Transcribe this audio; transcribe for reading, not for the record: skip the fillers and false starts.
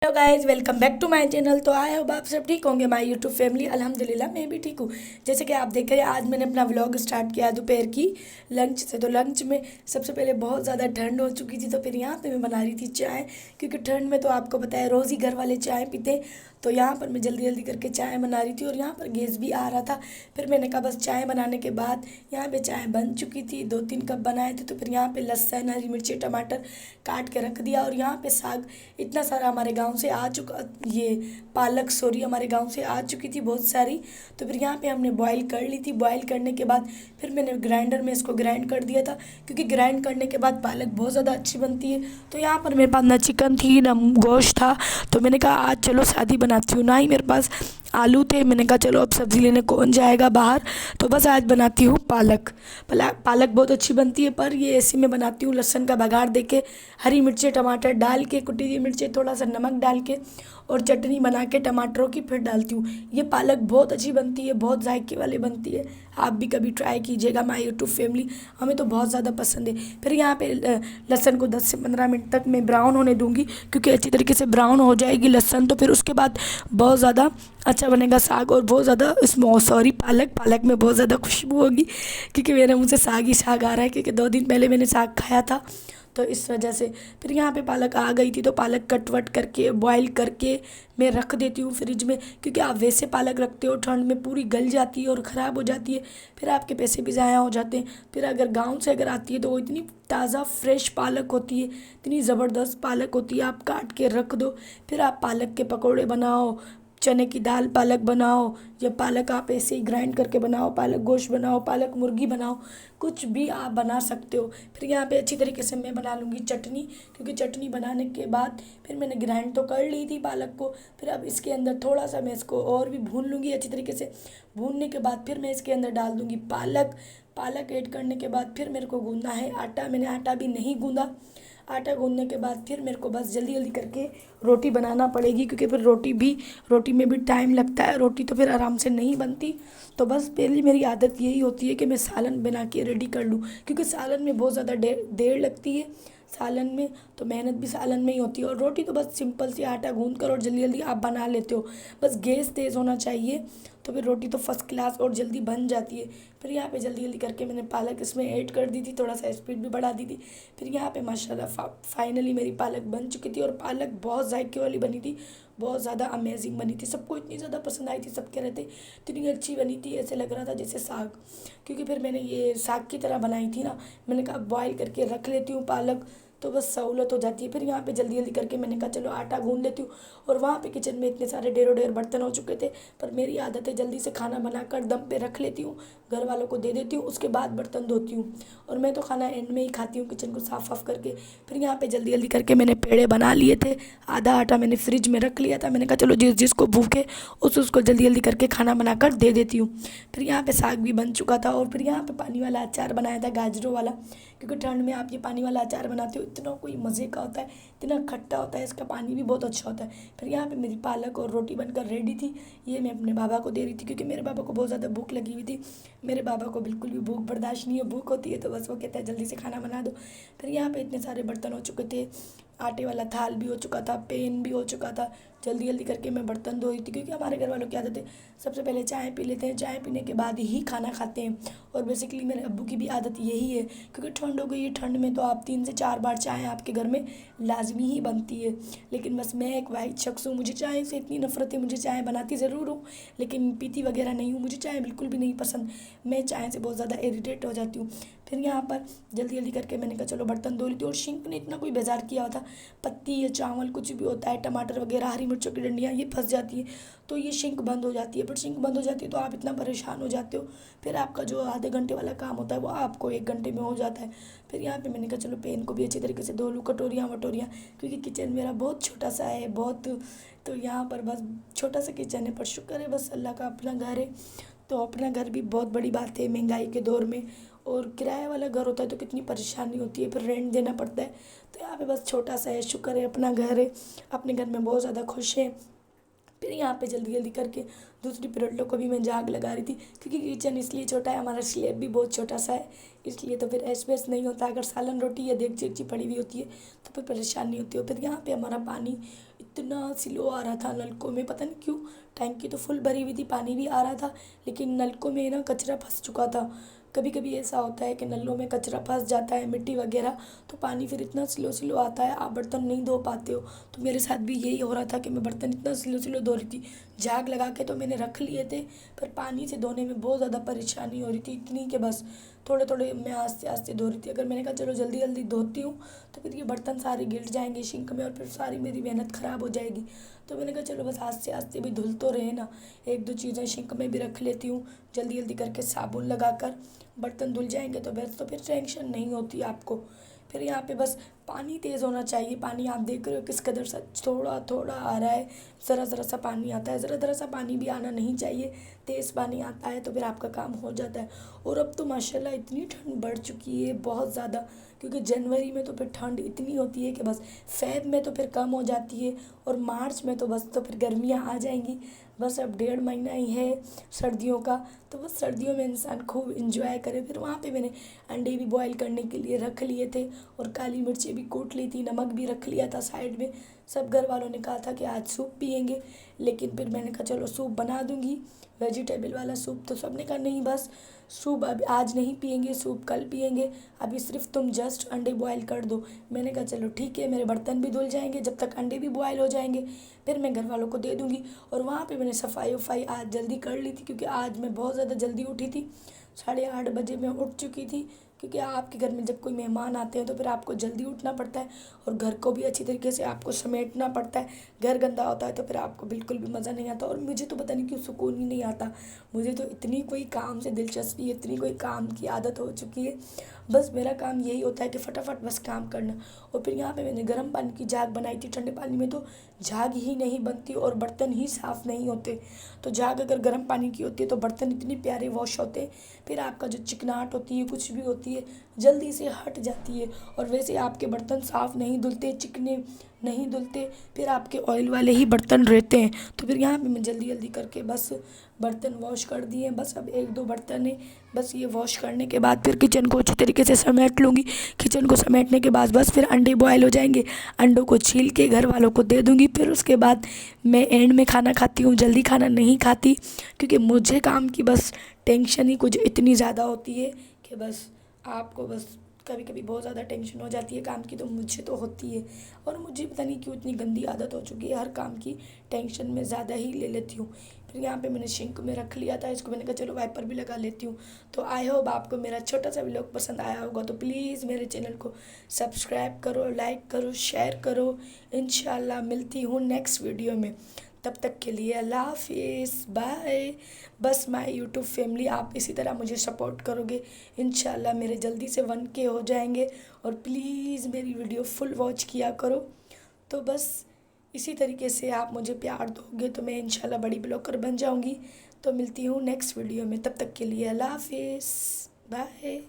Hello guys, welcome back to my channel. तो आए हो आप सब ठीक होंगे। माय यूट्यूब फैमिली अल्हम्दुलिल्लाह मैं भी ठीक हूँ। जैसे कि आप देख रहे हैं, आज मैंने अपना व्लॉग स्टार्ट किया दोपहर की लंच से। तो लंच में सबसे पहले बहुत ज़्यादा ठंड हो चुकी थी, तो फिर यहाँ पे मैं बना रही थी चाय, क्योंकि ठंड में तो आपको पता है रोज़ ही घर वाले चाय पीते हैं। तो यहाँ पर मैं जल्दी जल्दी करके चाय बना रही थी और यहाँ पर गैस भी आ रहा था। फिर मैंने कहा बस चाय बनाने के बाद यहाँ पे चाय बन चुकी थी, 2-3 कप बनाए थे। तो फिर यहाँ पे लहसुन, हरी मिर्ची, टमाटर काट के रख दिया। और यहाँ पे साग इतना सारा हमारे गांव से आ चुका, ये पालक सॉरी हमारे गांव से आ चुकी थी बहुत सारी। तो फिर यहाँ पे हमने बॉईल कर ली थी। बॉईल करने के बाद फिर मैंने ग्राइंडर में इसको ग्राइंड कर दिया था, क्योंकि ग्राइंड करने के बाद पालक बहुत ज़्यादा अच्छी बनती है। तो यहाँ पर मेरे पास ना चिकन थी ना गोश्त था, तो मैंने कहा आज चलो सादी बनाती हूँ। ना ही मेरे पास आलू थे, मैंने कहा चलो अब सब्ज़ी लेने कौन जाएगा बाहर, तो बस आज बनाती हूँ पालक। पालक बहुत अच्छी बनती है, पर ये ऐसी मैं बनाती हूँ लहसुन का बघार दे के, हरी मिर्चें टमाटर डाल के, कुटी हुई मिर्चें, थोड़ा सा नमक डाल के और चटनी बना के टमाटरों की फिर डालती हूँ। ये पालक बहुत अच्छी बनती है, बहुत जायके वाली बनती है। आप भी कभी ट्राई कीजिएगा। माय यूट्यूब फैमिली हमें तो बहुत ज़्यादा पसंद है। फिर यहाँ पे लहसुन को 10 से 15 मिनट तक मैं ब्राउन होने दूँगी, क्योंकि अच्छी तरीके से ब्राउन हो जाएगी लहसुन, तो फिर उसके बाद बहुत ज़्यादा अच्छा बनेगा साग और बहुत ज़्यादा इसमें सॉरी पालक में बहुत ज़्यादा खुशबू होगी, क्योंकि मेरे मुँह से साग ही साग आ रहा है, क्योंकि 2 दिन पहले मैंने साग खाया था, तो इस वजह से। फिर यहाँ पे पालक आ गई थी, तो पालक कट वट करके बॉईल करके मैं रख देती हूँ फ्रिज में, क्योंकि आप वैसे पालक रखते हो ठंड में पूरी गल जाती है और ख़राब हो जाती है, फिर आपके पैसे भी ज़ाया हो जाते हैं। फिर अगर गाँव से अगर आती है तो वो इतनी ताज़ा फ्रेश पालक होती है, इतनी ज़बरदस्त पालक होती है, आप काट के रख दो। फिर आप पालक के पकौड़े बनाओ, चने की दाल पालक बनाओ, या पालक आप ऐसे ही ग्राइंड करके बनाओ, पालक गोश्त बनाओ, पालक मुर्गी बनाओ, कुछ भी आप बना सकते हो। फिर यहाँ पे अच्छी तरीके से मैं बना लूँगी चटनी, क्योंकि चटनी बनाने के बाद फिर मैंने ग्राइंड तो कर ली थी पालक को। फिर अब इसके अंदर थोड़ा सा मैं इसको और भी भून लूँगी अच्छी तरीके से। भूनने के बाद फिर मैं इसके अंदर डाल दूँगी पालक। पालक ऐड करने के बाद फिर मेरे को गूँधना है आटा। मैंने आटा भी नहीं गूँधा। आटा गूँधने के बाद फिर मेरे को बस जल्दी जल्दी करके रोटी बनाना पड़ेगी, क्योंकि फिर रोटी में भी टाइम लगता है, रोटी तो फिर आराम से नहीं बनती। तो बस पहली मेरी आदत यही होती है कि मैं सालन बना के रेडी कर लूँ, क्योंकि सालन में बहुत ज़्यादा देर लगती है सालन में, तो मेहनत भी सालन में ही होती है। और रोटी तो बस सिंपल सी आटा गूँध कर और जल्दी जल्दी आप बना लेते हो, बस गैस तेज़ होना चाहिए, तो फिर रोटी तो फर्स्ट क्लास और जल्दी बन जाती है। फिर यहाँ पे जल्दी जल्दी करके मैंने पालक इसमें ऐड कर दी थी, थोड़ा सा स्पीड भी बढ़ा दी थी। फिर यहाँ पे माशाल्लाह फाइनली मेरी पालक बन चुकी थी, और पालक बहुत जायके वाली बनी थी, बहुत ज़्यादा अमेजिंग बनी थी। सबको इतनी ज़्यादा पसंद आई थी, सब कह रहे थे इतनी अच्छी बनी थी, ऐसे लग रहा था जैसे साग, क्योंकि फिर मैंने ये साग की तरह बनाई थी ना। मैंने कहा बॉयल करके रख लेती हूँ पालक, तो बस सहूलत हो जाती है। फिर यहाँ पे जल्दी जल्दी करके मैंने कहा चलो आटा गूँध लेती हूँ। और वहाँ पे किचन में इतने सारे ढेर बर्तन हो चुके थे, पर मेरी आदत है जल्दी से खाना बनाकर दम पे रख लेती हूँ, घर वालों को दे देती हूँ, उसके बाद बर्तन धोती हूँ। और मैं तो खाना एंड में ही खाती हूँ, किचन को साफ़ वाफ करके। फिर यहाँ पे जल्दी जल्दी करके मैंने पेड़े बना लिए थे, आधा आटा मैंने फ्रिज में रख लिया था। मैंने कहा चलो जिसको भूख है उसको जल्दी जल्दी करके खाना बनाकर दे देती हूँ। फिर यहाँ पे साग भी बन चुका था, और फिर यहाँ पे पानी वाला अचार बनाया था, गाजरों वाला, क्योंकि ठंड में आप ये पानी वाला अचार बनाते हो, इतना कोई मज़े का होता है, इतना खट्टा होता है, इसका पानी भी बहुत अच्छा होता है। फिर यहाँ पे मेरी पालक और रोटी बनकर रेडी थी, ये मैं अपने बाबा को दे रही थी, क्योंकि मेरे बाबा को बहुत ज़्यादा भूख लगी हुई थी। मेरे बाबा को बिल्कुल भी भूख बर्दाश्त नहीं है, भूख होती है तो बस वो कहता है जल्दी से खाना बना दो। फिर यहाँ पे इतने सारे बर्तन हो चुके थे, आटे वाला थाल भी हो चुका था, पेन भी हो चुका था। जल्दी जल्दी करके मैं बर्तन धो रही थी, क्योंकि हमारे घर वालों की आदत है सबसे पहले चाय पी लेते हैं, चाय पीने के बाद ही खाना खाते हैं। और बेसिकली मेरे अब्बू की भी आदत यही है, क्योंकि ठंड हो गई है, ठंड में तो आप 3 से 4 बार चाय आपके घर में लाजमी ही बनती है। लेकिन बस मैं एक वाइट शख्स हूँ, मुझे चाय से इतनी नफरत है, मुझे चाय बनाती ज़रूर हूँ लेकिन पीती वगैरह नहीं हूँ, मुझे चाय बिल्कुल भी नहीं पसंद, मैं चाय से बहुत ज़्यादा इरिटेट हो जाती हूँ। फिर यहाँ पर जल्दी जल्दी करके मैंने कहा चलो बर्तन धो लेती हूँ। और शिंक ने इतना कोई बेजार किया होता, पत्ती या चावल कुछ भी होता है, टमाटर वगैरह, हरी मिर्चों की डंडियाँ, ये फंस जाती है, तो ये शिंक बंद हो जाती है। बट शिंक बंद हो जाती है तो आप इतना परेशान हो जाते हो, फिर आपका जो आधे घंटे वाला काम होता है वो आपको 1 घंटे में हो जाता है। फिर यहाँ पे मैंने कहा चलो पेन को भी अच्छी तरीके से धो लूँ, कटोरियाँ वटोरियाँ, क्योंकि किचन मेरा बहुत छोटा सा है, बहुत, तो यहाँ पर बस छोटा सा किचन है, पर शुक्र है बस अल्लाह का अपना घर है। तो अपना घर भी बहुत बड़ी बात है महंगाई के दौर में, और किराए वाला घर होता है तो कितनी परेशानी होती है, फिर रेंट देना पड़ता है। तो यहाँ पे बस छोटा सा है, शुक्र है अपना घर है, अपने घर में बहुत ज़्यादा खुश है। फिर यहाँ पे जल्दी जल्दी करके दूसरी पिरोटलों को भी मैं झाग लगा रही थी, क्योंकि किचन इसलिए छोटा है, हमारा स्लैब भी बहुत छोटा सा है, इसलिए तो फिर स्पेस नहीं होता। अगर सालन रोटी या देगची वेगची पड़ी हुई होती है तो फिर परेशानी होती है। फिर यहाँ पे हमारा पानी इतना स्लो आ रहा था नलकों में, पता नहीं क्यों। टैंकी तो फुल भरी हुई थी, पानी भी आ रहा था, लेकिन नलकों में ना कचरा फंस चुका था। कभी कभी ऐसा होता है कि नलों में कचरा फंस जाता है, मिट्टी वगैरह, तो पानी फिर इतना स्लो स्लो आता है, आप बर्तन नहीं धो पाते हो। तो मेरे साथ भी यही हो रहा था कि मैं बर्तन इतना स्लो स्लो धो रही थी। झाग लगा के तो मैंने रख लिए थे, पर पानी से धोने में बहुत ज़्यादा परेशानी हो रही थी, इतनी कि बस थोड़े थोड़े मैं आस्ते आस्ते धो रही थी। अगर मैंने कहा चलो जल्दी जल्दी धोती हूँ तो फिर ये बर्तन सारे गिर जाएंगे सिंक में और फिर सारी मेरी मेहनत ख़राब हो जाएगी। तो मैंने कहा चलो बस आस्ते आस्ते भी धुल तो रहे ना, एक दो चीज़ें सिंक में भी रख लेती हूँ, जल्दी जल्दी करके साबुन लगा कर बर्तन धुल जाएंगे तो बस, तो फिर टेंशन नहीं होती आपको। फिर यहाँ पे बस पानी तेज़ होना चाहिए। पानी आप देख रहे हो किस कदर सा थोड़ा थोड़ा आ रहा है, ज़रा ज़रा सा पानी आता है, ज़रा ज़रा सा पानी भी आना नहीं चाहिए, तेज़ पानी आता है तो फिर आपका काम हो जाता है। और अब तो माशाल्लाह इतनी ठंड बढ़ चुकी है बहुत ज़्यादा, क्योंकि जनवरी में तो फिर ठंड इतनी होती है कि बस, फ़ेब में तो फिर कम हो जाती है, और मार्च में तो बस तो फिर गर्मियाँ आ जाएंगी। बस अब 1.5 महीना ही है सर्दियों का, तो बस सर्दियों में इंसान खूब इंजॉय करे। फिर वहाँ पे मैंने अंडे भी बॉईल करने के लिए रख लिए थे, और काली मिर्ची भी कूट ली थी, नमक भी रख लिया था साइड में। सब घर वालों ने कहा था कि आज सूप पियेंगे, लेकिन फिर मैंने कहा चलो सूप बना दूँगी, वेजिटेबल वाला सूप। तो सब ने कहा नहीं बस सूप अब आज नहीं पियेंगे, सूप कल पियेंगे, अभी सिर्फ तुम जस्ट अंडे बॉयल कर दो। मैंने कहा चलो ठीक है, मेरे बर्तन भी धुल जाएंगे जब तक अंडे भी बॉयल हो जाएंगे, फिर मैं घर वालों को दे दूँगी। और वहाँ पे मैंने सफाई वफाई आज जल्दी कर ली थी, क्योंकि आज मैं बहुत ज़्यादा जल्दी उठी थी, 8:30 बजे मैं उठ चुकी थी। क्योंकि आपके घर में जब कोई मेहमान आते हैं तो फिर आपको जल्दी उठना पड़ता है, और घर को भी अच्छी तरीके से आपको समेटना पड़ता है। घर गंदा होता है तो फिर आपको बिल्कुल भी मज़ा नहीं आता, और मुझे तो पता नहीं क्यों सुकून ही नहीं आता। मुझे तो इतनी कोई काम से दिलचस्पी, इतनी कोई काम की आदत हो चुकी है, बस मेरा काम यही होता है कि फटाफट बस काम करना। और फिर यहाँ पे मैंने गर्म पानी की झाग बनाई थी, ठंडे पानी में तो झाग ही नहीं बनती और बर्तन ही साफ़ नहीं होते। तो झाग अगर गर्म पानी की होती है तो बर्तन इतने प्यारे वॉश होते हैं, फिर आपका जो चिकनाहट होती है कुछ भी होती है जल्दी से हट जाती है। और वैसे आपके बर्तन साफ़ नहीं धुलते, चिकने नहीं धुलते, फिर आपके ऑयल वाले ही बर्तन रहते हैं। तो फिर यहाँ पे मैं जल्दी जल्दी करके बस बर्तन वॉश कर दिए, बस अब एक दो बर्तन है, बस ये वॉश करने के बाद फिर किचन को अच्छी तरीके से समेट लूँगी। किचन को समेटने के बाद बस फिर अंडे बॉयल हो जाएंगे, अंडों को छील के घर वालों को दे दूँगी। फिर उसके बाद मैं एंड में खाना खाती हूँ, जल्दी खाना नहीं खाती, क्योंकि मुझे काम की बस टेंशन ही कुछ इतनी ज़्यादा होती है कि बस आपको बस कभी कभी बहुत ज़्यादा टेंशन हो जाती है काम की, तो मुझे तो होती है। और मुझे पता नहीं क्यों इतनी गंदी आदत हो चुकी है, हर काम की टेंशन में ज़्यादा ही ले लेती हूँ। फिर यहाँ पे मैंने सिंक में रख लिया था, इसको मैंने कहा चलो वाइपर भी लगा लेती हूँ। तो आई होप आपको मेरा छोटा सा व्लॉग पसंद आया होगा, तो प्लीज़ मेरे चैनल को सब्सक्राइब करो, लाइक करो, शेयर करो। इंशाल्लाह मिलती हूँ नेक्स्ट वीडियो में, तब तक के लिए अल्लाह हाफिज़, बाय। बस माय यूट्यूब फैमिली आप इसी तरह मुझे सपोर्ट करोगे, इंशाल्लाह मेरे जल्दी से 1K हो जाएंगे। और प्लीज़ मेरी वीडियो फुल वॉच किया करो। तो बस इसी तरीके से आप मुझे प्यार दोगे तो मैं इंशाल्लाह बड़ी ब्लॉगर बन जाऊंगी। तो मिलती हूँ नेक्स्ट वीडियो में, तब तक के लिए अल्लाह हाफिज़, बाय।